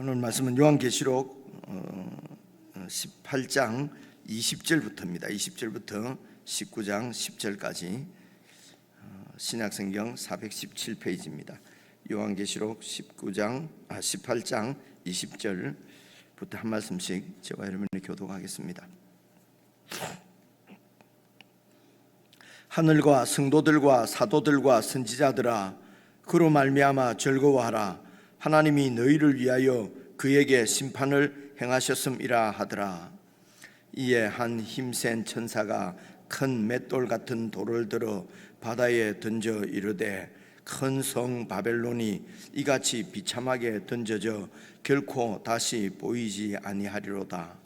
오늘 말씀은 요한계시록 18장 20절부터입니다. 20절부터 19장 10절까지 신약성경 417페이지입니다. 요한계시록 18장 20절부터 한 말씀씩 저와 여러분이 교독하겠습니다. 하늘과 성도들과 사도들과 선지자들아, 그로 말미암아 즐거워하라. 하나님이 너희를 위하여 그에게 심판을 행하셨음이라 하더라. 이에 한 힘센 천사가 큰 맷돌 같은 돌을 들어 바다에 던져 이르되, 큰 성 바벨론이 이같이 비참하게 던져져 결코 다시 보이지 아니하리로다.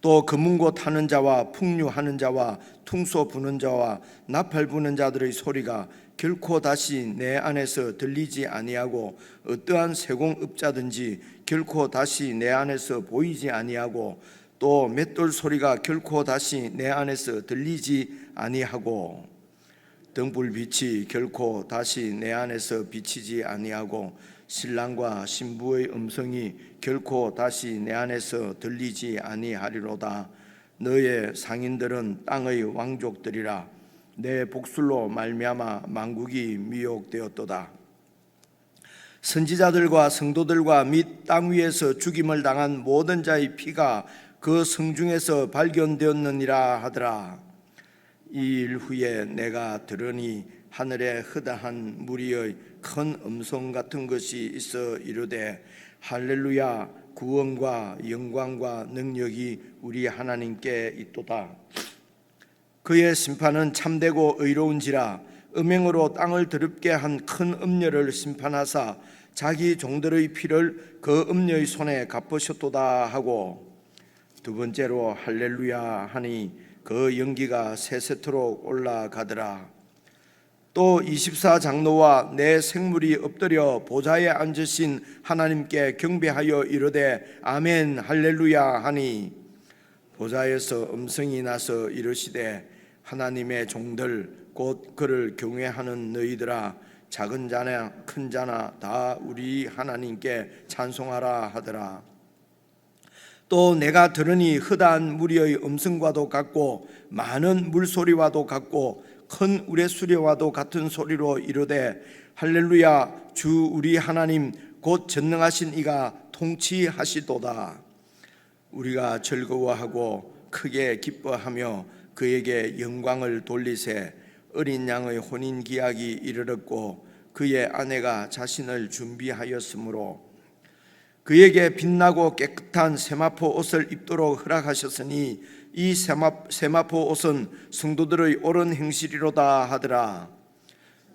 또 금은고 타는 자와 풍류하는 자와 퉁소 부는 자와 나팔 부는 자들의 소리가 결코 다시 내 안에서 들리지 아니하고, 어떠한 세공업자든지 결코 다시 내 안에서 보이지 아니하고, 또 맷돌 소리가 결코 다시 내 안에서 들리지 아니하고, 등불빛이 결코 다시 내 안에서 비치지 아니하고, 신랑과 신부의 음성이 결코 다시 내 안에서 들리지 아니하리로다. 너의 상인들은 땅의 왕족들이라. 내 복술로 말미암아 만국이 미혹되었도다. 선지자들과 성도들과 및 땅 위에서 죽임을 당한 모든 자의 피가 그 성중에서 발견되었느니라 하더라. 이 일 후에 내가 들으니 하늘에 흐다한 무리의 큰 음성 같은 것이 있어 이르되, 할렐루야, 구원과 영광과 능력이 우리 하나님께 있도다. 그의 심판은 참되고 의로운지라. 음행으로 땅을 더럽게 한 큰 음녀를 심판하사 자기 종들의 피를 그 음녀의 손에 갚으셨도다 하고, 두 번째로 할렐루야 하니 그 연기가 세세토록 올라가더라. 또 24장로와 내 생물이 엎드려 보좌에 앉으신 하나님께 경배하여 이르되, 아멘 할렐루야 하니, 보좌에서 음성이 나서 이르시되, 하나님의 종들 곧 그를 경외하는 너희들아, 작은 자나 큰 자나 다 우리 하나님께 찬송하라 하더라. 또 내가 들으니 흐다한 무리의 음성과도 같고 많은 물소리와도 같고 큰 우레수레와도 같은 소리로 이르되, 할렐루야, 주 우리 하나님 곧 전능하신 이가 통치하시도다. 우리가 즐거워하고 크게 기뻐하며 그에게 영광을 돌리세. 어린 양의 혼인 기약이 이르렀고 그의 아내가 자신을 준비하였으므로 그에게 빛나고 깨끗한 세마포 옷을 입도록 허락하셨으니, 이 세마포 옷은 성도들의 옳은 행실이로다 하더라.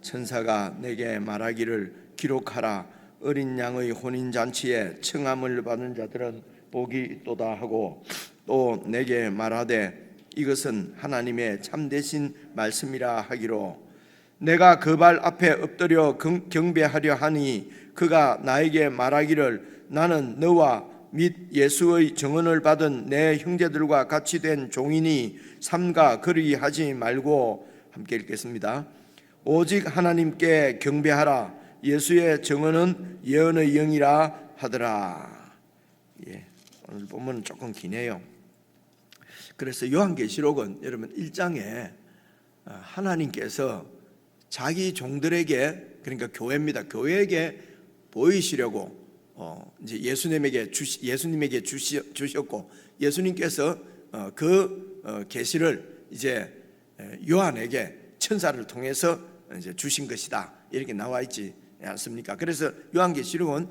천사가 내게 말하기를, 기록하라. 어린 양의 혼인잔치에 청함을 받은 자들은 복이 있도다 하고, 또 내게 말하되, 이것은 하나님의 참되신 말씀이라 하기로, 내가 그 발 앞에 엎드려 경배하려 하니 그가 나에게 말하기를, 나는 너와 및 예수의 증언을 받은 내 형제들과 같이 된 종이니 삼가 그리하지 말고, 함께 읽겠습니다. 오직 하나님께 경배하라. 예수의 증언은 예언의 영이라 하더라. 오늘 본문은 조금 기네요. 그래서 요한계시록은 여러분 1장에 하나님께서 자기 종들에게, 그러니까 교회입니다, 교회에게 보이시려고 이제 예수님에게 주셨고, 예수님께서 그 계시를 이제 요한에게 천사를 통해서 이제 주신 것이다, 이렇게 나와 있지 않습니까? 그래서 요한계시록은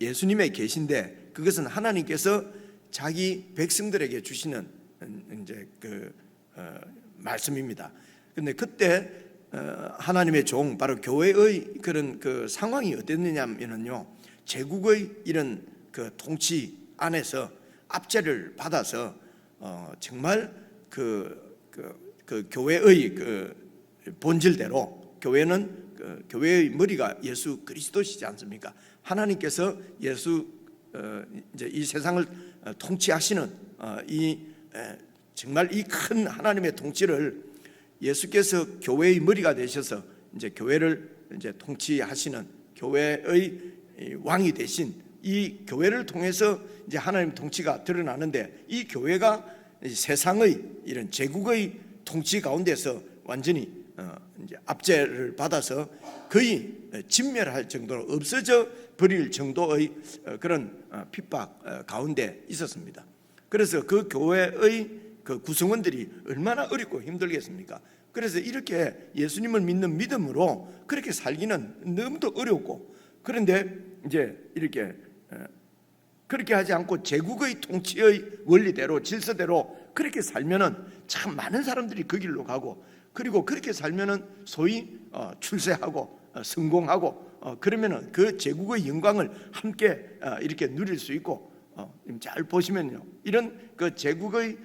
예수님의 계시인데, 그것은 하나님께서 자기 백성들에게 주시는 이제 말씀입니다. 그런데 그때 하나님의 종, 바로 교회의 그런 그 상황이 어땠느냐면요, 제국의 이런 그 통치 안에서 압제를 받아서 정말 그 교회의 그 본질대로, 교회는 교회의 머리가 예수 그리스도시지 않습니까? 하나님께서 이제 이 세상을 통치하시는 정말 이 큰 하나님의 통치를 예수께서 교회의 머리가 되셔서 이제 교회를 이제 통치하시는, 교회의 왕이 되신 이 교회를 통해서 이제 하나님 통치가 드러나는데, 이 교회가 세상의 이런 제국의 통치 가운데서 완전히 이제 압제를 받아서 거의 진멸할 정도로 없어져 버릴 정도의 그런 핍박 가운데 있었습니다. 그래서 그 교회의 그 구성원들이 얼마나 어렵고 힘들겠습니까? 그래서 이렇게 예수님을 믿는 믿음으로 그렇게 살기는 너무도 어렵고, 그런데 이제 이렇게 그렇게 하지 않고 제국의 통치의 원리대로 질서대로 그렇게 살면은 참 많은 사람들이 그 길로 가고, 그리고 그렇게 살면은 소위 출세하고 성공하고 그러면은 그 제국의 영광을 함께 이렇게 누릴 수 있고, 잘 보시면요, 이런 그 제국의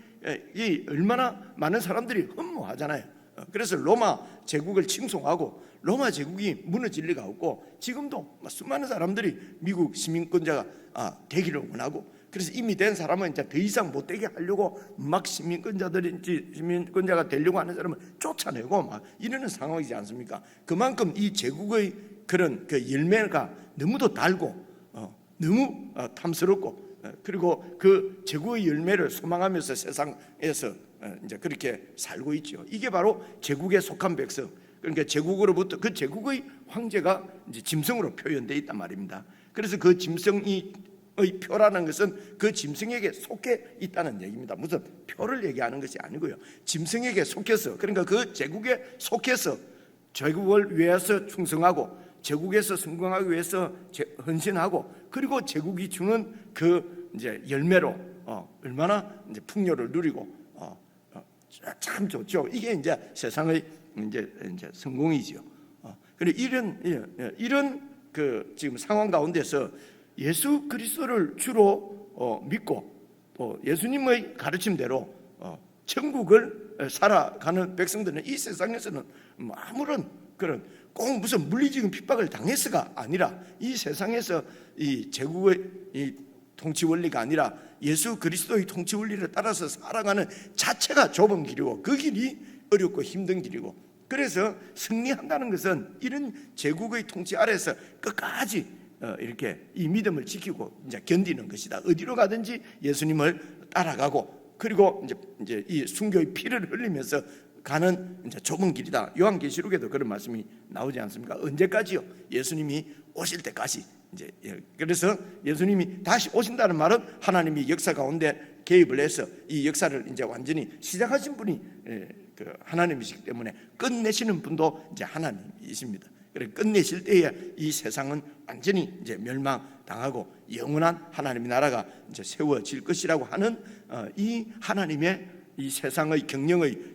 이 얼마나 많은 사람들이 흠모하잖아요. 그래서 로마 제국을 칭송하고 로마 제국이 무너질 리가 없고, 지금도 수많은 사람들이 미국 시민권자가 되기를 원하고, 그래서 이미 된 사람은 이제 더 이상 못 되게 하려고 막 시민권자가 되려고 하는 사람을 쫓아내고 막 이러는 상황이지 않습니까? 그만큼 이 제국의 그런 그 열매가 너무도 달고 너무 탐스럽고, 그리고 그 제국의 열매를 소망하면서 세상에서 이제 그렇게 살고 있죠. 이게 바로 제국에 속한 백성, 그러니까 제국으로부터 그 제국의 황제가 이제 짐승으로 표현되어 있단 말입니다. 그래서 그 짐승의 표라는 것은 그 짐승에게 속해 있다는 얘기입니다. 무슨 표를 얘기하는 것이 아니고요, 짐승에게 속해서, 그러니까 그 제국에 속해서 제국을 위해서 충성하고 제국에서 성공하기 위해서 헌신하고, 그리고 제국이 주는 그 이제 열매로 얼마나 이제 풍요를 누리고 참 좋죠. 이게 이제 세상의 이제 성공이죠. 그리고 이런 그 지금 상황 가운데서 예수 그리스도를 주로 믿고 또 예수님의 가르침대로 천국을 살아가는 백성들은 이 세상에서는 아무런 그런 꼭 무슨 물리적인 핍박을 당해서가 아니라, 이 세상에서 이 제국의 이 통치 원리가 아니라 예수 그리스도의 통치 원리를 따라서 살아가는 자체가 좁은 길이고, 그 길이 어렵고 힘든 길이고, 그래서 승리한다는 것은 이런 제국의 통치 아래서 끝까지 이렇게 이 믿음을 지키고 이제 견디는 것이다. 어디로 가든지 예수님을 따라가고, 그리고 이제 이 순교의 피를 흘리면서 가는 이제 좁은 길이다. 요한계시록에도 그런 말씀이 나오지 않습니까? 언제까지요? 예수님이 오실 때까지. 이제 그래서 예수님이 다시 오신다는 말은 하나님이 역사 가운데 개입을 해서 이 역사를 이제 완전히 시작하신 분이 그 하나님이시기 때문에 끝내시는 분도 이제 하나님이십니다. 그래 끝내실 때에 이 세상은 완전히 이제 멸망당하고 영원한 하나님의 나라가 이제 세워질 것이라고 하는 이 하나님의 이 세상의 경영의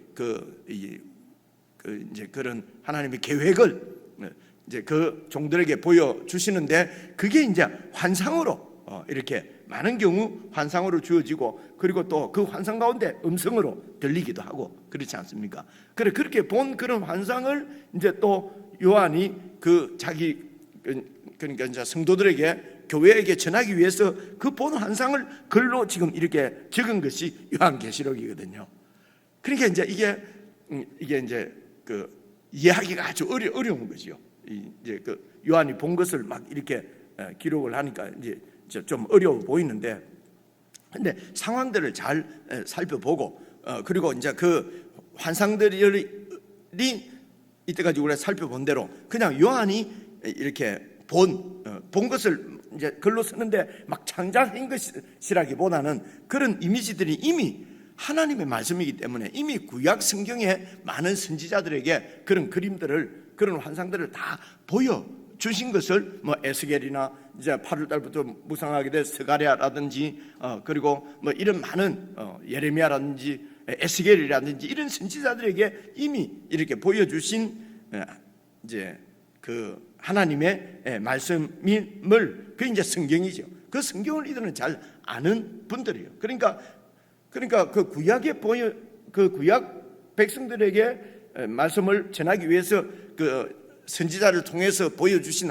이제 그런 하나님의 계획을 이제 그 종들에게 보여주시는데, 그게 이제 환상으로 이렇게 많은 경우 환상으로 주어지고, 그리고 또 그 환상 가운데 음성으로 들리기도 하고, 그렇지 않습니까? 그렇게 본 그런 환상을 이제 또 요한이 그 자기 그러니까 이제 성도들에게 교회에게 전하기 위해서 그 본 환상을 글로 지금 이렇게 적은 것이 요한계시록이거든요. 그러니까 이제 이게 이제 그 이해하기가 아주 어려운 거죠. 이제 그 요한이 본 것을 막 이렇게 기록을 하니까 이제 좀 어려워 보이는데, 근데 상황들을 잘 살펴보고 그리고 이제 그 환상들이 이때까지 우리가 살펴본 대로 그냥 요한이 이렇게 본 것을 이제 글로 쓰는데 막 창작한 것이라기보다는 그런 이미지들이 이미 하나님의 말씀이기 때문에 이미 구약 성경에 많은 선지자들에게 그런 그림들을, 그런 환상들을 다 보여주신 것을 뭐 에스겔이나 이제 8월 달부터 묵상하게 된 스가랴라든지 그리고 뭐 이런 많은 예레미야라든지 에스겔이라든지 이런 선지자들에게 이미 이렇게 보여주신 이제 그 하나님의 말씀을, 그 이제 성경이죠. 그 성경을 이들은 잘 아는 분들이에요. 그러니까 그 구약 백성들에게 말씀을 전하기 위해서 그 선지자를 통해서 보여주신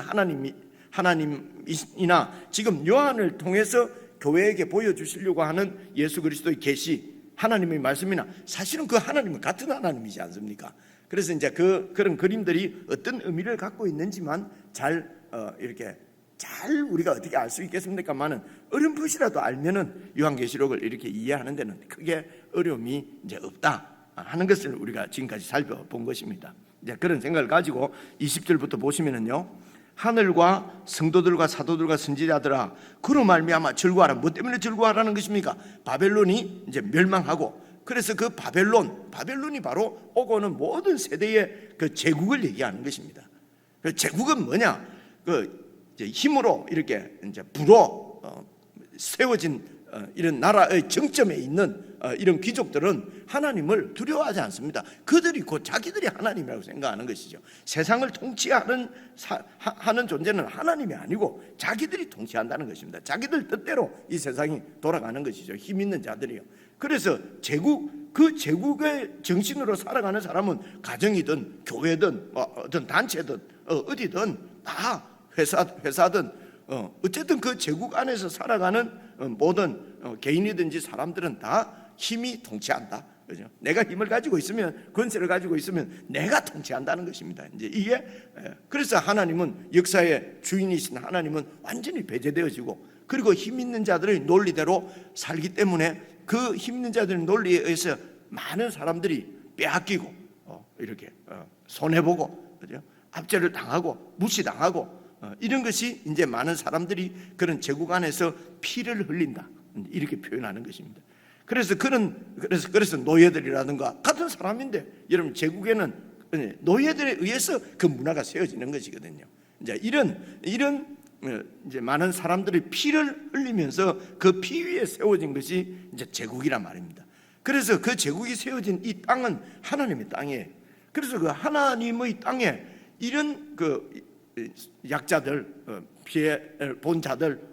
하나님이나 지금 요한을 통해서 교회에게 보여주시려고 하는 예수 그리스도의 계시, 하나님의 말씀이나 사실은 그 하나님은 같은 하나님이지 않습니까? 그래서 이제 그런 그림들이 어떤 의미를 갖고 있는지만 잘 이렇게 잘 우리가 어떻게 알 수 있겠습니까만은 어렴풋이라도 알면은 요한계시록을 이렇게 이해하는 데는 크게 어려움이 이제 없다 하는 것을 우리가 지금까지 살펴본 것입니다. 이제 그런 생각을 가지고 20절부터 보시면은요, 하늘과 성도들과 사도들과 선지자들아 그로 말미암아 즐거워하라. 뭐 때문에 즐거워하라는 것입니까? 바벨론이 이제 멸망하고, 그래서 그 바벨론이 바로 오고는 모든 세대의 그 제국을 얘기하는 것입니다. 그 제국은 뭐냐? 그 힘으로 이렇게 이제 부로 세워진 이런 나라의 정점에 있는 이런 귀족들은 하나님을 두려워하지 않습니다. 그들이 곧 자기들이 하나님이라고 생각하는 것이죠. 세상을 통치하는 하는 존재는 하나님이 아니고 자기들이 통치한다는 것입니다. 자기들 뜻대로 이 세상이 돌아가는 것이죠. 힘 있는 자들이요. 그래서 그 제국의 정신으로 살아가는 사람은 가정이든 교회든 어떤 단체든 어디든 다 회사든 어쨌든 그 제국 안에서 살아가는 모든 개인이든지 사람들은 다 힘이 통치한다. 그죠? 내가 힘을 가지고 있으면, 권세를 가지고 있으면 내가 통치한다는 것입니다. 이제 이게 그래서 하나님은, 역사의 주인이신 하나님은 완전히 배제되어지고, 그리고 힘 있는 자들의 논리대로 살기 때문에 그 힘 있는 자들의 논리에 의해서 많은 사람들이 빼앗기고 이렇게 손해보고, 그죠? 압제를 당하고 무시당하고 이런 것이 이제 많은 사람들이 그런 제국 안에서 피를 흘린다, 이렇게 표현하는 것입니다. 그래서 노예들이라든가 같은 사람인데, 여러분 제국에는 노예들에 의해서 그 문화가 세워지는 것이거든요. 이제 이런 이제 많은 사람들이 피를 흘리면서 그 피 위에 세워진 것이 이제 제국이란 말입니다. 그래서 그 제국이 세워진 이 땅은 하나님의 땅이에요. 그래서 그 하나님의 땅에 이런 그 약자들, 피해를 본 자들,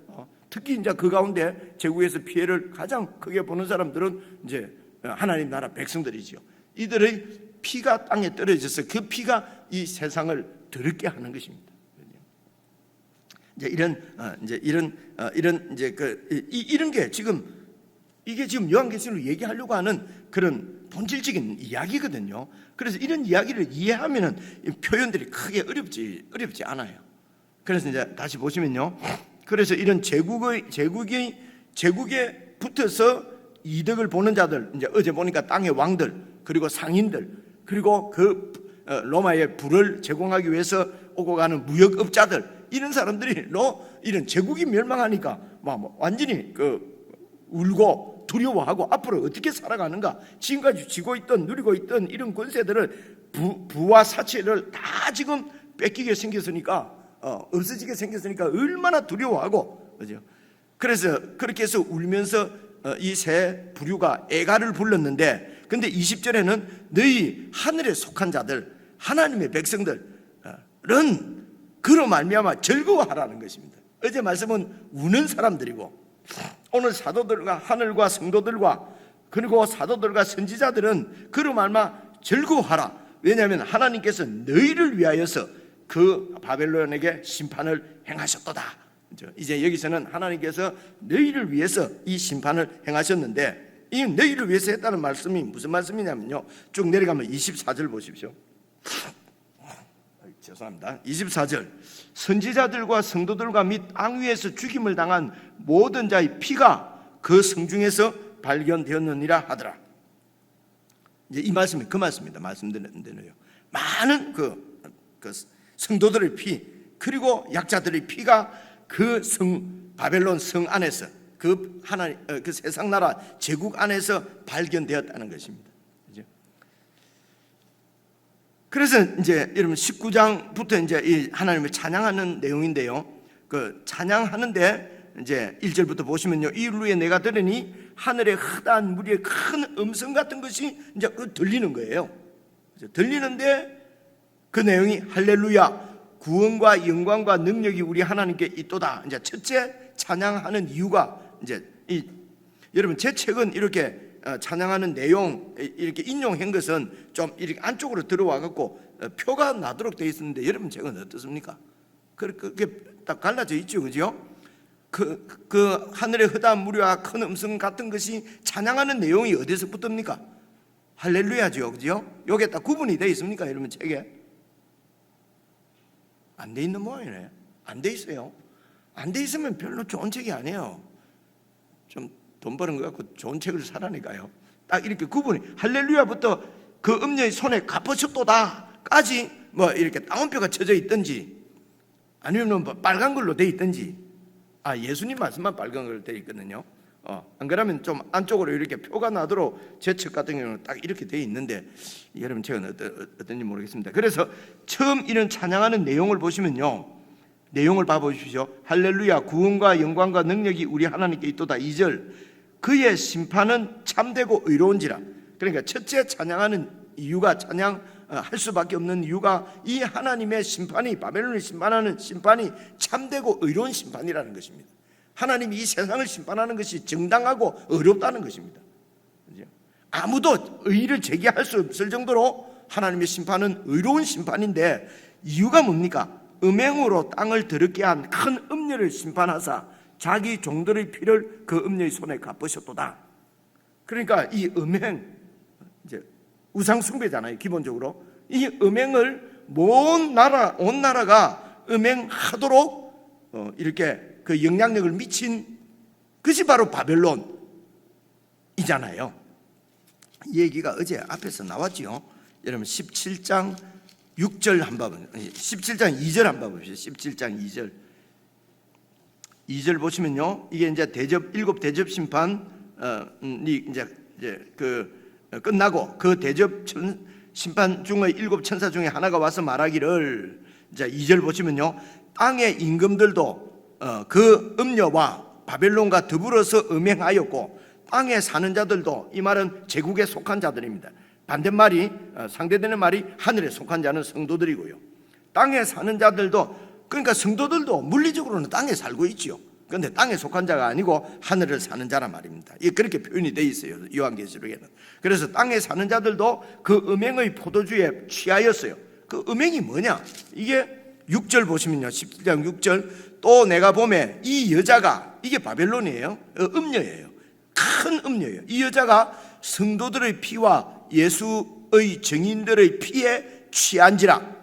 특히 이제 그 가운데 제국에서 피해를 가장 크게 보는 사람들은 이제 하나님 나라 백성들이죠. 이들의 피가 땅에 떨어져서 그 피가 이 세상을 더럽게 하는 것입니다. 이제 이런 게 지금 요한계시록을 얘기하려고 하는 그런 본질적인 이야기거든요. 그래서 이런 이야기를 이해하면은 표현들이 크게 어렵지 않아요. 그래서 이제 다시 보시면요, 그래서 이런 제국에 붙어서 이득을 보는 자들, 이제 어제 보니까 땅의 왕들, 그리고 상인들, 그리고 그 로마의 부를 제공하기 위해서 오고 가는 무역업자들, 이런 사람들이 이런 제국이 멸망하니까 완전히 울고 두려워하고 앞으로 어떻게 살아가는가, 지금까지 누리고 있던 이런 권세들을 부와 사체를 다 지금 뺏기게 생겼으니까, 없어지게 생겼으니까 얼마나 두려워하고, 그죠? 그래서 그렇게 해서 울면서 이 세 부류가 애가를 불렀는데, 근데 20절에는 너희 하늘에 속한 자들, 하나님의 백성들은 그로 말미암아 즐거워하라는 것입니다. 어제 말씀은 우는 사람들이고, 오늘 사도들과 하늘과 성도들과 그리고 사도들과 선지자들은 그로 말미암아 즐거워하라. 왜냐하면 하나님께서 너희를 위하여서 그 바벨론에게 심판을 행하셨도다. 이제 여기서는 하나님께서 너희를 위해서 이 심판을 행하셨는데, 이 너희를 위해서 했다는 말씀이 무슨 말씀이냐면요, 쭉 내려가면 24절 보십시오. 죄송합니다. 24절, 선지자들과 성도들과 및 땅 위에서 죽임을 당한 모든 자의 피가 그 성중에서 발견되었느니라 하더라. 이제 이 말씀이 그 말씀입니다. 말씀드리는 데는요, 많은 그 성도들의 피, 그리고 약자들의 피가 그 바벨론 성 안에서, 그 세상 나라 제국 안에서 발견되었다는 것입니다. 그래서 이제 여러분 19장부터 이제 이 하나님을 찬양하는 내용인데요, 그 찬양하는데 이제 1절부터 보시면요, 이루에 내가 들으니 하늘의 흐다한 무리의 큰 음성 같은 것이 이제 들리는 거예요. 들리는데 그 내용이 할렐루야, 구원과 영광과 능력이 우리 하나님께 있도다. 이제 첫째 찬양하는 이유가 이제 여러분 제 책은 이렇게 찬양하는 내용 이렇게 인용한 것은 좀 이렇게 안쪽으로 들어와 갖고 표가 나도록 되어 있었는데, 여러분 책은 어떻습니까? 그렇게 딱 갈라져 있죠, 그죠? 그 하늘의 흐다한 무리와 큰 음성 같은 것이 찬양하는 내용이 어디서 붙습니까? 할렐루야죠, 그죠? 여기에 딱 구분이 되어 있습니까, 여러분 책에? 안 돼 있는 모양이네. 안 돼 있어요. 안 돼 있으면 별로 좋은 책이 아니에요. 좀 돈 버는 것 같고 좋은 책을 사라니까요. 딱 이렇게 구분이, 할렐루야부터 그 음녀의 손에 갚으셨도다까지 뭐 이렇게 따옴표가 쳐져 있든지 아니면 뭐 빨간 걸로 돼 있든지, 예수님 말씀만 빨간 걸로 돼 있거든요. 안 그러면 좀 안쪽으로 이렇게 표가 나도록 제 책 같은 경우는 딱 이렇게 돼 있는데, 여러분 책은 어떤지 모르겠습니다. 그래서 처음 이런 찬양하는 내용을 보시면요, 내용을 봐보십시오. 할렐루야, 구원과 영광과 능력이 우리 하나님께 있도다. 2절, 그의 심판은 참되고 의로운지라. 그러니까 첫째 찬양하는 이유가, 찬양할 수밖에 없는 이유가 이 하나님의 심판이, 바벨론을 심판하는 심판이 참되고 의로운 심판이라는 것입니다. 하나님이 이 세상을 심판하는 것이 정당하고 의롭다는 것입니다. 아무도 의의를 제기할 수 없을 정도로 하나님의 심판은 의로운 심판인데, 이유가 뭡니까? 음행으로 땅을 더럽게 한 큰 음녀를 심판하사 자기 종들의 피를 그 음녀의 손에 갚으셨도다. 그러니까 이 음행, 이제 우상 숭배잖아요. 기본적으로 이 음행을 온 나라가 음행하도록 이렇게 그 영향력을 미친 것이 바로 바벨론이잖아요. 이 얘기가 어제 앞에서 나왔지요. 여러분 17장 6절 한번, 17장 2절 한번 보십시오. 17장 2절. 2절 보시면요, 이게 이제 일곱 대접 심판이 이제 끝나고 그 대접 심판 중의 일곱 천사 중에 하나가 와서 말하기를, 이제 2절 보시면요, 땅의 임금들도 그 음녀와 바벨론과 더불어서 음행하였고 땅에 사는 자들도, 이 말은 제국에 속한 자들입니다. 반대말이, 상대되는 말이 하늘에 속한 자는 성도들이고요. 땅에 사는 자들도, 그러니까 성도들도 물리적으로는 땅에 살고 있지요. 그런데 땅에 속한 자가 아니고 하늘을 사는 자란 말입니다. 이게 그렇게 표현이 되어 있어요, 요한계시록에는. 그래서 땅에 사는 자들도 그 음행의 포도주에 취하였어요. 그 음행이 뭐냐? 이게 6절 보시면요, 17장 6절, 또 내가 보매 이 여자가, 이게 바벨론이에요. 음녀예요. 큰 음녀예요. 이 여자가 성도들의 피와 예수의 증인들의 피에 취한지라.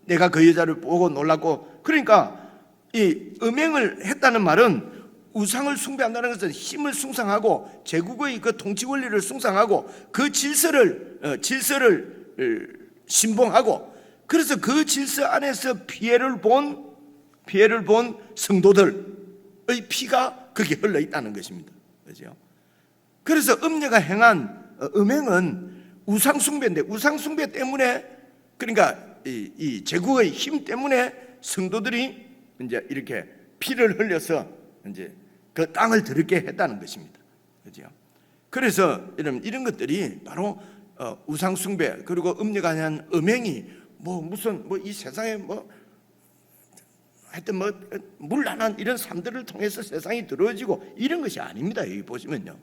내가 그 여자를 보고 놀랐고. 그러니까 이 음행을 했다는 말은 우상을 숭배한다는 것은 힘을 숭상하고 제국의 그 통치 원리를 숭상하고 그 질서를 신봉하고, 그래서 그 질서 안에서 피해를 본 성도들의 피가 거기에 흘러 있다는 것입니다. 그렇죠? 그래서 음녀가 행한 음행은 우상 숭배인데, 우상 숭배 때문에, 그러니까 이 제국의 힘 때문에 성도들이 이제 이렇게 피를 흘려서 이제 그 땅을 더럽게 했다는 것입니다. 그렇죠? 그래서 이런 것들이 바로 우상 숭배, 그리고 음녀가 한 음행이 무슨 이 세상에 하여튼 물란한 이런 삶들을 통해서 세상이 들어지고 이런 것이 아닙니다. 여기 보시면요,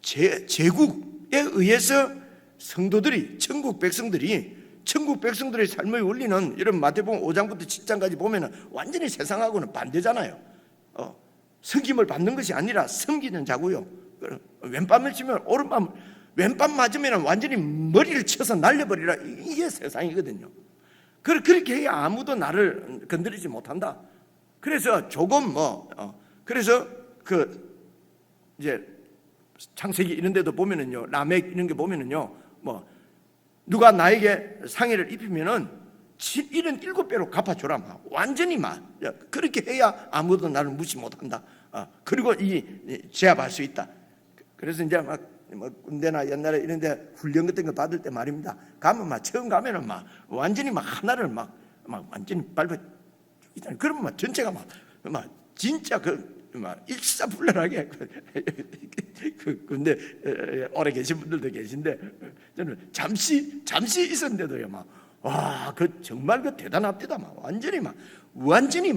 제국에 의해서 성도들이, 천국 백성들의 삶의 원리는, 이런 마태복음 5장부터 7장까지 보면은 완전히 세상하고는 반대잖아요. 섬김을 받는 것이 아니라 섬기는 자고요. 왼밤을 치면 오른밤, 왼밤 맞으면 완전히 머리를 쳐서 날려버리라, 이게 세상이거든요. 그렇게 해야 아무도 나를 건드리지 못한다. 그래서 조금 그래서 이제 창세기 이런 데도 보면은요, 라멕 이런 게 보면은요, 누가 나에게 상해를 입히면은 77배로 갚아주라. 완전히 그렇게 해야 아무도 나를 무시 못한다. 그리고 제압할 수 있다. 그래서 이제 군대나 옛날에 이런 데 훈련 같은 거 받을 때 말입니다. 가면 처음 가면은 완전히 하나를 완전히 밟아 죽이잖아요. 그러면 전체가 진짜 일사불란하게 근데 오래 계신 분들도 계신데, 저는 잠시 있었는데도요, 정말 대단합니다. 완전히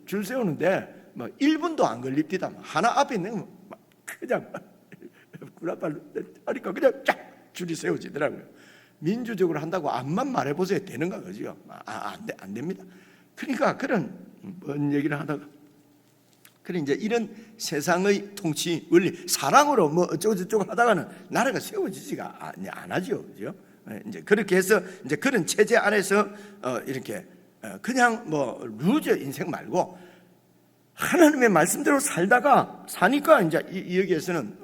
줄 세우는데 1분도 안 걸립니다. 하나 앞에 있는 거 그냥 구라발로 하니까 그냥 쫙 줄이 세워지더라고요. 민주적으로 한다고 앞만 말해보세요. 되는가, 그죠? 안 됩니다. 그러니까 그런 뭔 얘기를 하다가, 그래 이제 이런 세상의 통치 원리, 사랑으로 어쩌고저쩌고 하다가는 나라가 세워지지가 안 하죠, 그죠? 이제 그렇게 해서 이제 그런 체제 안에서 이렇게 그냥 루저 인생 말고 하나님의 말씀대로 사니까 이제 여기에서는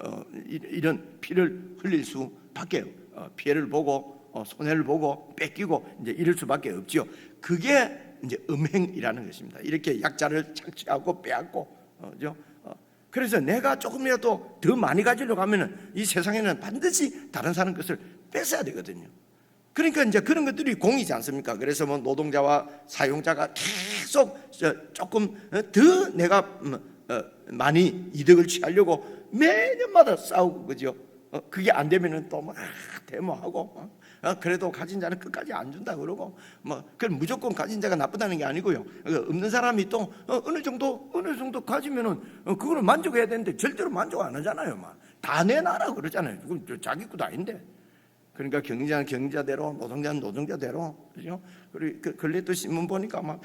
이런 피를 흘릴 수밖에, 피해를 보고 손해를 보고 뺏기고 이제 이럴 수밖에 없지요. 그게 이제 음행이라는 것입니다. 이렇게 약자를 착취하고 빼앗고, 그죠? 그래서 내가 조금이라도 더 많이 가지려고 하면은 이 세상에는 반드시 다른 사람 것을 뺏어야 되거든요. 그러니까 이제 그런 것들이 공이지 않습니까? 그래서 뭐 노동자와 사용자가 계속 조금 더 내가 많이 이득을 취하려고 매년마다 싸우고, 그죠? 그게 안 되면은 또 막 데모하고, 그래도 가진 자는 끝까지 안 준다 그러고, 그럼 무조건 가진 자가 나쁘다는 게 아니고요. 없는 사람이 또 어느 정도 가지면은 그거를 만족해야 되는데 절대로 만족 안 하잖아요. 막 다 내놔라 그러잖아요. 그건 자기 것도 아닌데. 그러니까 경제자는 경제자대로, 노동자는 노동자대로, 그죠? 그리고 근래 또 신문 보니까 막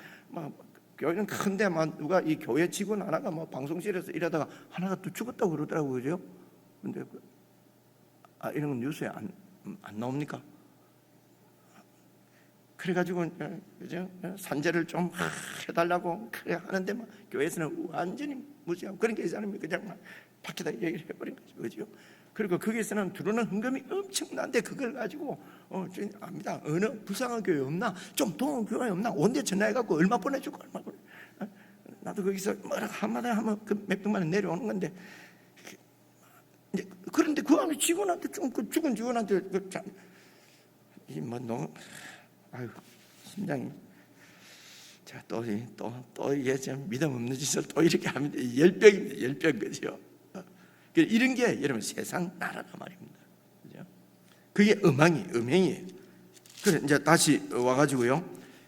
교회는 큰데 막 누가 이 교회 직원 하나가 뭐 방송실에서 일하다가 하나가 또 죽었다고 그러더라고요, 그죠? 근데 이런 건 뉴스에 안 나옵니까? 그래가지고 그죠? 산재를 좀 해달라고 그래 하는데 막 교회에서는 완전히 무시하고, 그러니까 이 사람이 그냥 막 밖에다 얘기를 해버린 거죠, 그죠? 그리고 거기에서는 들어오는 헌금이 엄청난데 그걸 가지고 압니다. 어느 불쌍한 교회 없나? 좀 도움 교회 없나? 온데 전화해갖고 얼마 보내주고 얼마 보내. 나도 거기서 뭐라 한마디 하면 그 몇백만 원 내려오는 건데, 그런데 그 안에 직원한테 그 죽은 직원한테 아유 심장이 또 이게 좀 믿음 없는 짓을 또 이렇게 하면 10병입니다. 그죠? 이런 게 여러분 세상 나라란 말입니다. 그죠? 그게 음행이에요. 그래 이제 다시 와가지고요.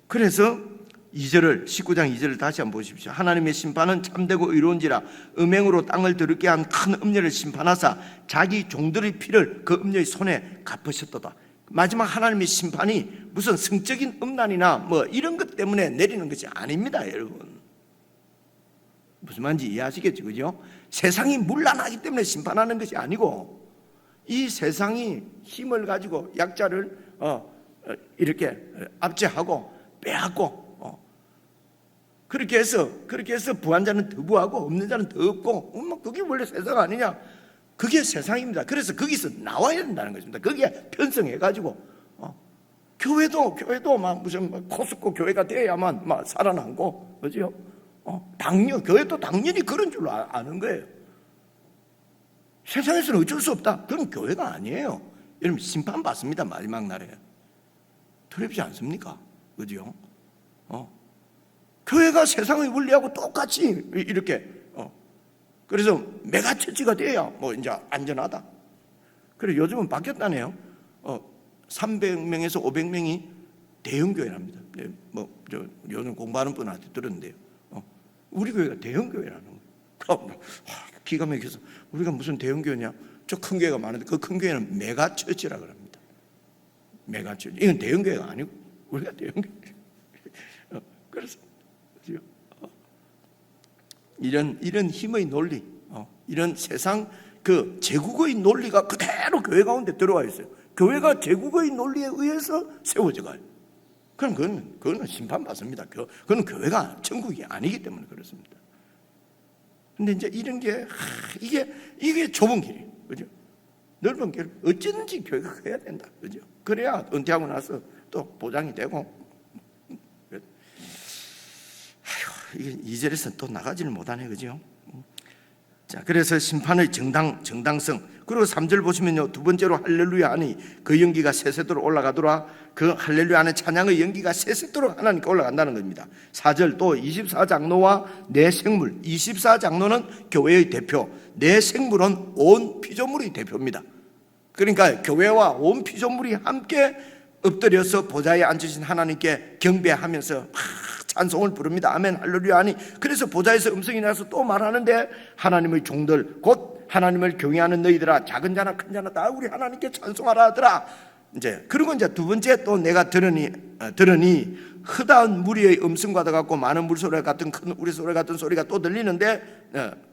그래서 19장 2절을 다시 한번 보십시오. 하나님의 심판은 참되고 의로운지라 음행으로 땅을 더럽게 한 큰 음녀를 심판하사 자기 종들의 피를 그 음녀의 손에 갚으셨도다. 마지막 하나님의 심판이 무슨 성적인 음란이나 뭐 이런 것 때문에 내리는 것이 아닙니다, 여러분. 무슨 말인지 이해하시겠죠, 그죠? 세상이 문란하기 때문에 심판하는 것이 아니고, 이 세상이 힘을 가지고 약자를 이렇게 압제하고 빼앗고, 그렇게 해서 부한 자는 더 부하고 없는 자는 더 없고, 그게 원래 세상 아니냐? 그게 세상입니다. 그래서 거기서 나와야 된다는 것입니다. 거기에 편성해가지고 교회도 막 무슨 코스코 교회가 돼야만 막 살아남고, 그죠? 교회도 당연히 그런 줄로 아는 거예요. 세상에서는 어쩔 수 없다. 그건 교회가 아니에요. 여러분 심판받습니다. 마지막 날에. 두렵지 않습니까? 그죠? 교회가 세상의 원리하고 똑같이 이렇게 그래서 메가처치가 돼야 뭐 이제 안전하다. 그래 요즘은 바뀌었다네요. 300명에서 500명이 대형교회랍니다. 요즘 공부하는 분한테 들었는데요. 우리 교회가 대형교회라는 거예요. 기가 막혀서 우리가 무슨 대형교회냐? 저 큰 교회가 많은데 그 큰 교회는 메가처치라고 합니다. 메가처치. 이건 대형교회가 아니고 우리가 대형교회. 그래서 이런 힘의 논리, 이런 세상 그 제국의 논리가 그대로 교회 가운데 들어와 있어요. 교회가 제국의 논리에 의해서 세워져 가요. 그럼 그거는 심판받습니다. 그건 교회가 천국이 아니기 때문에 그렇습니다. 근데 이제 이런 게 이게 좁은 길이에요. 그죠? 넓은 길 어쨌든지 교회가 해야 된다. 그죠? 그래야 은퇴하고 나서 또 보장이 되고. 이게 2절에서 또 나가지를 못하네, 그죠? 자, 그래서 심판의 정당성. 그리고 3절 보시면요, 두 번째로 할렐루야 하니 그 연기가 세세도록 올라가더라. 그 할렐루야 하는 찬양의 연기가 세세도록 하나님께 올라간다는 겁니다. 4절 또 24장로와 내 생물. 24장로는 교회의 대표, 내 생물은 온 피조물의 대표입니다. 그러니까 교회와 온 피조물이 함께 엎드려서 보좌에 앉으신 하나님께 경배하면서 찬송을 부릅니다. 아멘 할렐루야 하니, 그래서 보좌에서 음성이 나서 또 말하는데 하나님의 종들 곧 하나님을 경외하는 너희들아, 작은 자나 큰 자나 다 우리 하나님께 찬송하라 하더라. 이제 그리고 이제 두 번째 또 내가 들으니 흐다한 무리의 음성과 같고 많은 물소리 같은 큰 우리소리 같은 소리가 또 들리는데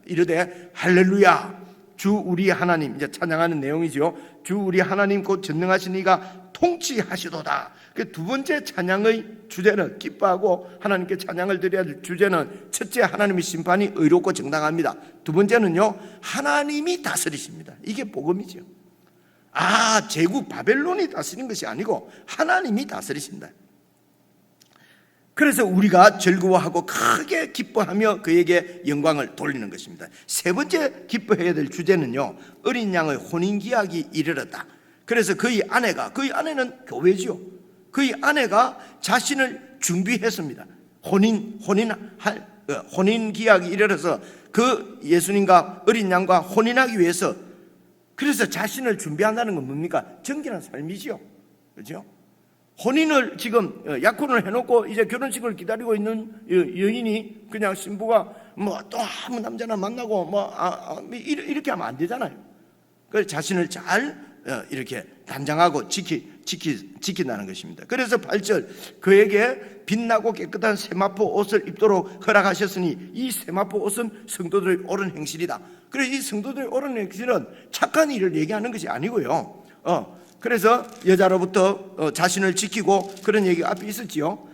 이르되 할렐루야 주 우리 하나님, 이제 찬양하는 내용이죠. 주 우리 하나님 곧 전능하신 이가 통치하시도다. 그 두 번째 찬양의 주제는, 기뻐하고 하나님께 찬양을 드려야 할 주제는, 첫째 하나님의 심판이 의롭고 정당합니다. 두 번째는요, 하나님이 다스리십니다. 이게 복음이죠. 제국 바벨론이 다스리는 것이 아니고 하나님이 다스리신다. 그래서 우리가 즐거워하고 크게 기뻐하며 그에게 영광을 돌리는 것입니다. 세 번째 기뻐해야 될 주제는요, 어린 양의 혼인기약이 이르렀다. 그래서 그의 아내는 교회지요. 그의 아내가 자신을 준비했습니다. 혼인기약이 이르러서 그 예수님과 어린 양과 혼인하기 위해서, 그래서 자신을 준비한다는 건 뭡니까? 정결한 삶이지요. 그렇죠? 혼인을 지금 약혼을 해놓고 이제 결혼식을 기다리고 있는 여인이 그냥 신부가 또 아무 남자나 만나고 이렇게 하면 안 되잖아요. 그래서 자신을 잘 이렇게 단장하고 지킨다는 것입니다. 그래서 8절, 그에게 빛나고 깨끗한 세마포 옷을 입도록 허락하셨으니 이 세마포 옷은 성도들의 옳은 행실이다. 그래서 이 성도들의 옳은 행실은 착한 일을 얘기하는 것이 아니고요. 그래서 여자로부터 자신을 지키고, 그런 얘기가 앞에 있었지요.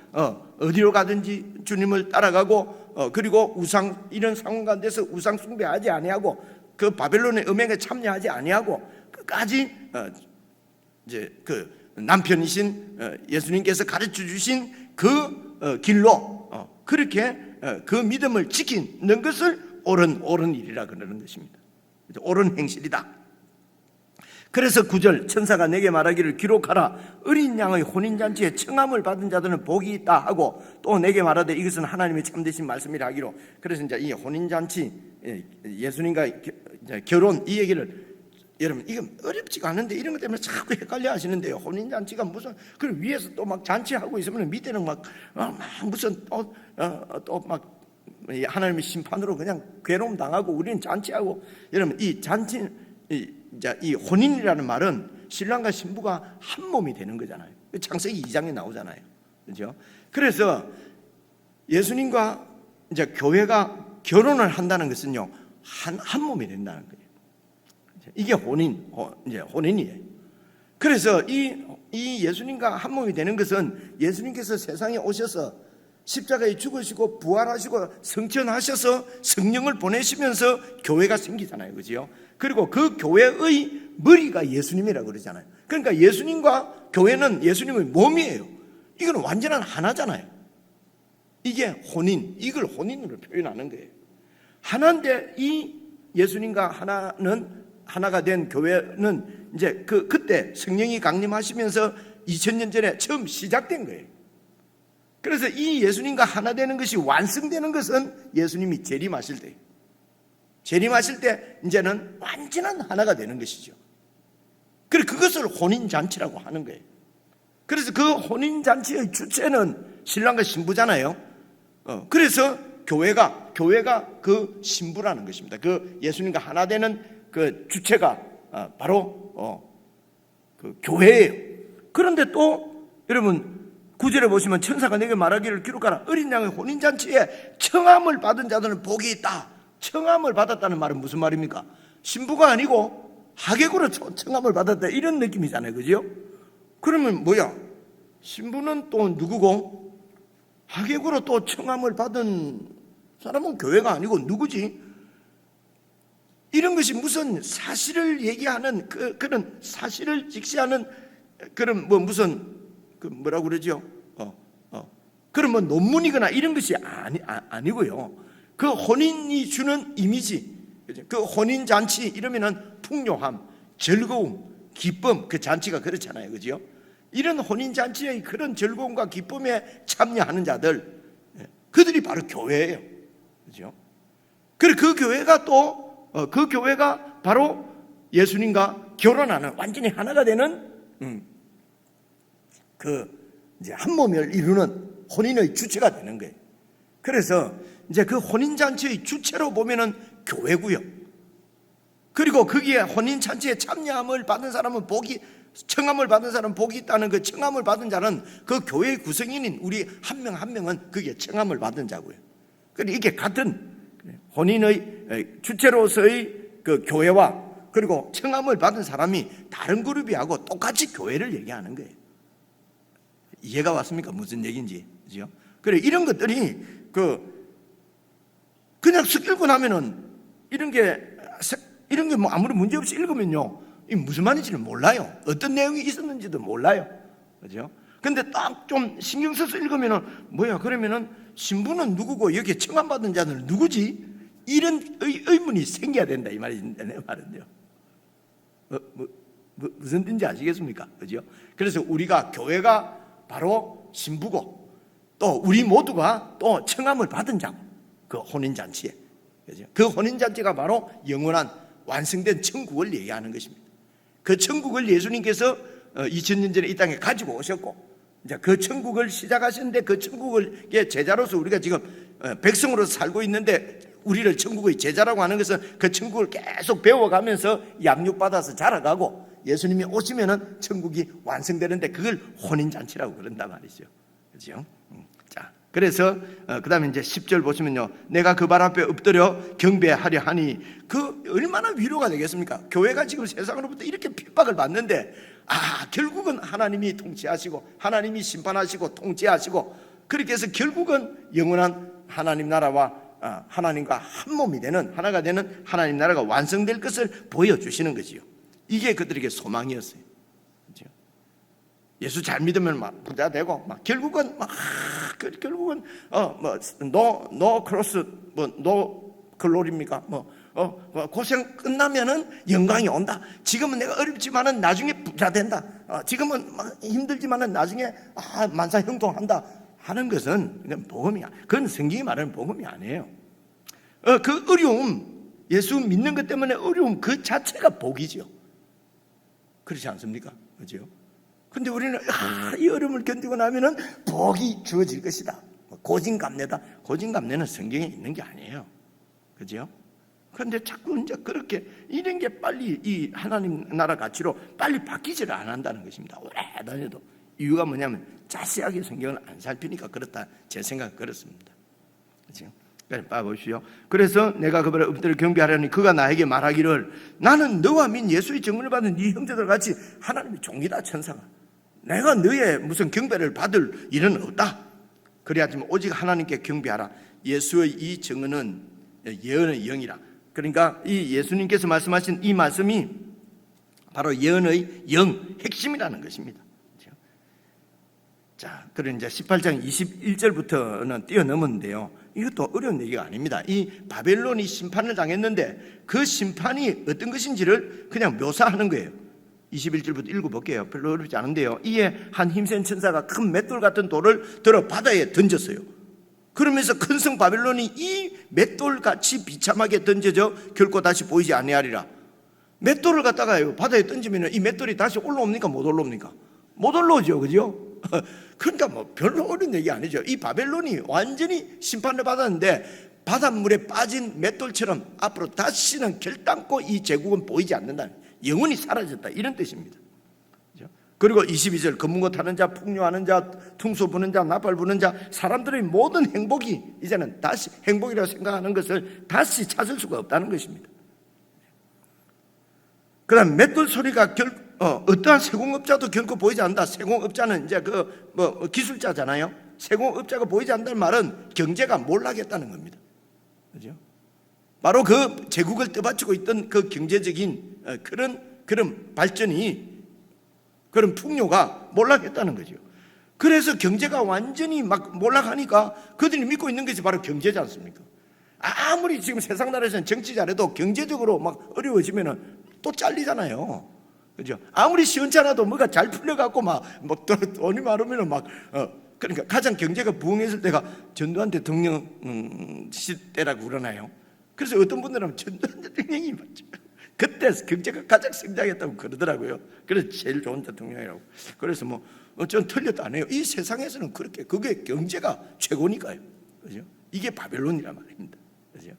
어디로 가든지 주님을 따라가고, 그리고 이런 상황 가운데서 우상 숭배하지 아니하고, 그 바벨론의 음행에 참여하지 아니하고, 끝까지 이제 그 남편이신 예수님께서 가르쳐 주신 그 길로 그렇게 그 믿음을 지키는 것을 옳은 일이라 그러는 것입니다. 옳은 행실이다. 그래서 9절, 천사가 내게 말하기를 기록하라. 어린 양의 혼인잔치에 청함을 받은 자들은 복이 있다 하고, 또 내게 말하되 이것은 하나님의 참되신 말씀이라 하기로. 그래서 이제 이 혼인잔치, 예수님과 결혼, 이 얘기를, 여러분 이건 어렵지가 않은데 이런 것 때문에 자꾸 헷갈려 하시는데요. 혼인잔치가 무슨, 그 위에서 또 막 잔치하고 있으면 밑에는 무슨 또 막 하나님의 심판으로 그냥 괴로움 당하고 우리는 잔치하고. 여러분 이 잔치, 이 혼인이라는 말은 신랑과 신부가 한 몸이 되는 거잖아요. 창세기 2장에 나오잖아요. 그렇죠? 그래서 예수님과 이제 교회가 결혼을 한다는 것은요, 한 몸이 된다는 거예요. 이게 혼인이에요. 그래서 이 예수님과 한 몸이 되는 것은, 예수님께서 세상에 오셔서 십자가에 죽으시고 부활하시고 성천하셔서 성령을 보내시면서 교회가 생기잖아요. 그죠? 그리고 그 교회의 머리가 예수님이라고 그러잖아요. 그러니까 예수님과 교회는 예수님의 몸이에요. 이건 완전한 하나잖아요. 이게 혼인, 이걸 혼인으로 표현하는 거예요. 하나인데 이 예수님과 하나가 된 교회는 이제 그때 성령이 강림하시면서 2000년 전에 처음 시작된 거예요. 그래서 이 예수님과 하나 되는 것이 완성되는 것은 예수님이 재림하실 때, 이제는 완전한 하나가 되는 것이죠. 그래서 그것을 혼인잔치라고 하는 거예요. 그래서 그 혼인잔치의 주체는 신랑과 신부잖아요. 그래서 교회가 그 신부라는 것입니다. 그 예수님과 하나 되는 그 주체가 바로 그 교회예요. 그런데 또 여러분 9절에 보시면 천사가 내게 말하기를 기록하라. 어린 양의 혼인잔치에 청함을 받은 자들은 복이 있다. 청함을 받았다는 말은 무슨 말입니까? 신부가 아니고 하객으로 청함을 받았다, 이런 느낌이잖아요. 그죠? 그러면 뭐야? 신부는 또 누구고 하객으로 또 청함을 받은 사람은 교회가 아니고 누구지? 이런 것이 무슨 사실을 얘기하는 그런 사실을 직시하는 그런 무슨 뭐라고 그러죠? 그런 논문이거나 이런 것이 아니고요. 그 혼인이 주는 이미지, 그 혼인 잔치 이러면은 풍요함, 즐거움, 기쁨, 그 잔치가 그렇잖아요. 그죠? 이런 혼인 잔치의 그런 즐거움과 기쁨에 참여하는 자들, 그들이 바로 교회예요. 그죠? 그리고 그 교회가 바로 예수님과 결혼하는, 완전히 하나가 되는 이제 한 몸을 이루는 혼인의 주체가 되는 거예요. 그래서 이제 그 혼인잔치의 주체로 보면은 교회고요. 그리고 거기에 혼인잔치에 참여함을 받은 사람은 청함을 받은 사람은 복이 있다는 그 청함을 받은 자는 그 교회의 구성인인 우리 한 명 한 명은 그게 청함을 받은 자고요. 그러니까 이게 같은 혼인의 주체로서의 그 교회와 그리고 청함을 받은 사람이 다른 그룹이하고 똑같이 교회를 얘기하는 거예요. 이해가 왔습니까? 무슨 얘기인지. 그죠? 그래, 이런 것들이 그냥 쓱 읽고 나면은 이런 게 뭐 아무리 문제 없이 읽으면요, 이 무슨 말인지를 몰라요. 어떤 내용이 있었는지도 몰라요. 그죠? 근데 딱 좀 신경 써서 읽으면은 뭐야, 그러면은 신부는 누구고 여기에 청함받은 자는 누구지? 이런 의문이 생겨야 된다, 이 말인데, 내 말은요. 무슨 뜻인지 아시겠습니까? 그죠? 그래서 우리가 교회가 바로 신부고, 또 우리 모두가 또 청함을 받은 자고, 그 혼인잔치에. 그죠? 그 혼인잔치가 바로 영원한 완성된 천국을 얘기하는 것입니다. 그 천국을 예수님께서 2000년 전에 이 땅에 가지고 오셨고, 이제 그 천국을 시작하셨는데, 그 천국을 제자로서 우리가 지금 백성으로 살고 있는데, 우리를 천국의 제자라고 하는 것은 그 천국을 계속 배워가면서 양육받아서 자라가고, 예수님이 오시면은 천국이 완성되는데 그걸 혼인잔치라고 그런단 말이죠. 그렇죠? 자, 그래서 그 다음에 이제 10절 보시면요, 내가 그 발 앞에 엎드려 경배하려 하니, 그 얼마나 위로가 되겠습니까? 교회가 지금 세상으로부터 이렇게 핍박을 받는데, 결국은 하나님이 통치하시고 하나님이 심판하시고 통치하시고, 그렇게 해서 결국은 영원한 하나님 나라와 하나님과 한 몸이 되는, 하나가 되는 하나님 나라가 완성될 것을 보여주시는 거지요. 이게 그들에게 소망이었어요. 그렇죠? 예수 잘 믿으면 막 부자 되고, 막 결국은 노 크로스, 노 글로리입니까? 고생 끝나면은 영광이 온다. 지금은 내가 어렵지만은 나중에 부자 된다. 지금은 막 힘들지만은 나중에 만사형통한다 하는 것은 그건 복음이야. 그건 성경이 말하는 복음이 아니에요. 그 어려움, 예수 믿는 것 때문에 어려움 그 자체가 복이죠. 그렇지 않습니까? 그죠? 근데 우리는 이 어려움을 견디고 나면은 복이 주어질 것이다. 고진감래다. 고진감래는 성경에 있는 게 아니에요. 그죠? 그런데 자꾸 이제 그렇게 이런 게 빨리 이 하나님 나라 가치로 빨리 바뀌지를 않는다는 것입니다. 오래 다녀도. 이유가 뭐냐면 자세하게 성경을 안 살피니까 그렇다. 제 생각은 그렇습니다. 그렇죠? 봐보시오. 그래서 내가 그 발에 엎드려 경배하려니 그가 나에게 말하기를, 나는 너와 민 예수의 증언을 받은 네 형제들 같이 하나님의 종이다, 천사가. 내가 너의 무슨 경배를 받을 일은 없다. 그래야지만 오직 하나님께 경배하라. 예수의 이 증언은 예언의 영이라. 그러니까 이 예수님께서 말씀하신 이 말씀이 바로 예언의 영, 핵심이라는 것입니다. 자, 그럼 이제 18장 21절부터는 뛰어넘었는데요, 이것도 어려운 얘기가 아닙니다. 이 바벨론이 심판을 당했는데 그 심판이 어떤 것인지를 그냥 묘사하는 거예요. 21절부터 읽어볼게요. 별로 어렵지 않은데요, 이에 한 힘센 천사가 큰 맷돌 같은 돌을 들어 바다에 던졌어요. 그러면서 큰 성 바벨론이 이 맷돌같이 비참하게 던져져 결코 다시 보이지 아니하리라. 맷돌을 갖다가요 바다에 던지면 이 맷돌이 다시 올라옵니까? 못 올라옵니까? 못 올라오죠. 그죠? 그러니까 뭐 별로 어려운 얘기 아니죠. 이 바벨론이 완전히 심판을 받았는데 바닷물에 빠진 맷돌처럼 앞으로 다시는 결단코 이 제국은 보이지 않는다. 영원히 사라졌다, 이런 뜻입니다. 그리고 22절, 검은고 타는 자, 풍요하는 자, 퉁소 부는 자, 나팔 부는 자, 사람들의 모든 행복이 이제는 다시 행복이라고 생각하는 것을 다시 찾을 수가 없다는 것입니다. 그 다음 맷돌 소리가 어떠한 세공업자도 결코 보이지 않는다. 세공업자는 이제 기술자잖아요. 세공업자가 보이지 않는다는 말은 경제가 몰락했다는 겁니다. 그죠? 바로 그 제국을 떠받치고 있던 그 경제적인 그런 발전이, 그런 풍요가 몰락했다는 거죠. 그래서 경제가 완전히 막 몰락하니까 그들이 믿고 있는 것이 바로 경제지 않습니까? 아무리 지금 세상 나라에서는 정치 잘해도 경제적으로 막 어려워지면은 또 잘리잖아요. 그죠? 아무리 시원찮아도 뭐가 잘 풀려갖고 막 돈이 많으면은 그러니까 가장 경제가 부흥했을 때가 전두환 대통령 시대라고 그러나요? 그래서 어떤 분들은 전두환 대통령이 맞죠. 그때 경제가 가장 성장했다고 그러더라고요. 그래서 제일 좋은 대통령이라고. 그래서 전 틀렸다 안 해요. 이 세상에서는 그렇게, 그게 경제가 최고니까요. 그죠? 이게 바벨론이란 말입니다. 그죠?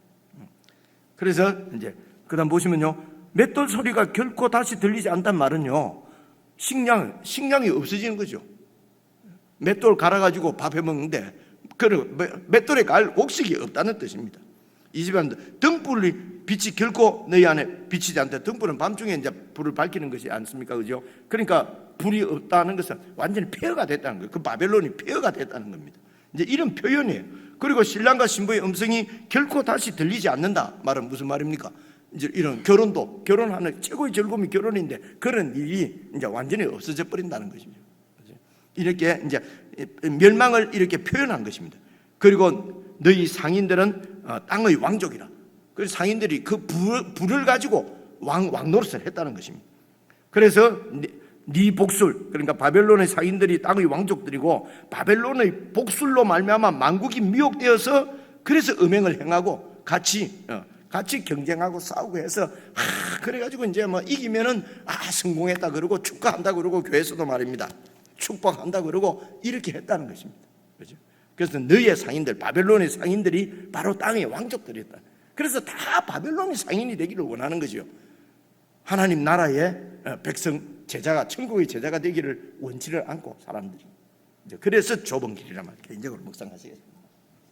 그래서 이제 그다음 보시면요, 맷돌 소리가 결코 다시 들리지 않단 말은요, 식량이 없어지는 거죠. 맷돌 갈아가지고 밥 해먹는데 그 맷돌에 갈 옥식이 없다는 뜻입니다. 이 집안 등불이 빛이 결코 너희 안에 비치지 않다. 등불은 밤중에 이제 불을 밝히는 것이 않습니까? 그죠? 그러니까 불이 없다는 것은 완전히 폐허가 됐다는 거예요. 그 바벨론이 폐허가 됐다는 겁니다. 이제 이런 표현이에요. 그리고 신랑과 신부의 음성이 결코 다시 들리지 않는다. 말은 무슨 말입니까? 이제 이런 결혼하는 최고의 즐거움이 결혼인데 그런 일이 이제 완전히 없어져 버린다는 것입니다. 이렇게 이제 멸망을 이렇게 표현한 것입니다. 그리고 너희 상인들은 땅의 왕족이라. 그래서 상인들이 그 불을 가지고 왕 노릇을 했다는 것입니다. 그래서 네 복술, 그러니까 바벨론의 상인들이 땅의 왕족들이고 바벨론의 복술로 말미암아 만국이 미혹되어서 그래서 음행을 행하고 같이 경쟁하고 싸우고 해서 그래가지고 이제 뭐 이기면은 성공했다 그러고 축하한다 그러고 교회에서도 말입니다. 축복한다 그러고 이렇게 했다는 것입니다. 그렇죠? 그래서 너희의 상인들, 바벨론의 상인들이 바로 땅의 왕족들이었다. 그래서 다 바벨론의 상인이 되기를 원하는 거죠. 하나님 나라의 백성, 제자가, 천국의 제자가 되기를 원치를 않고 사람들이. 그래서 좁은 길이란 말 개인적으로 묵상하시겠습니다.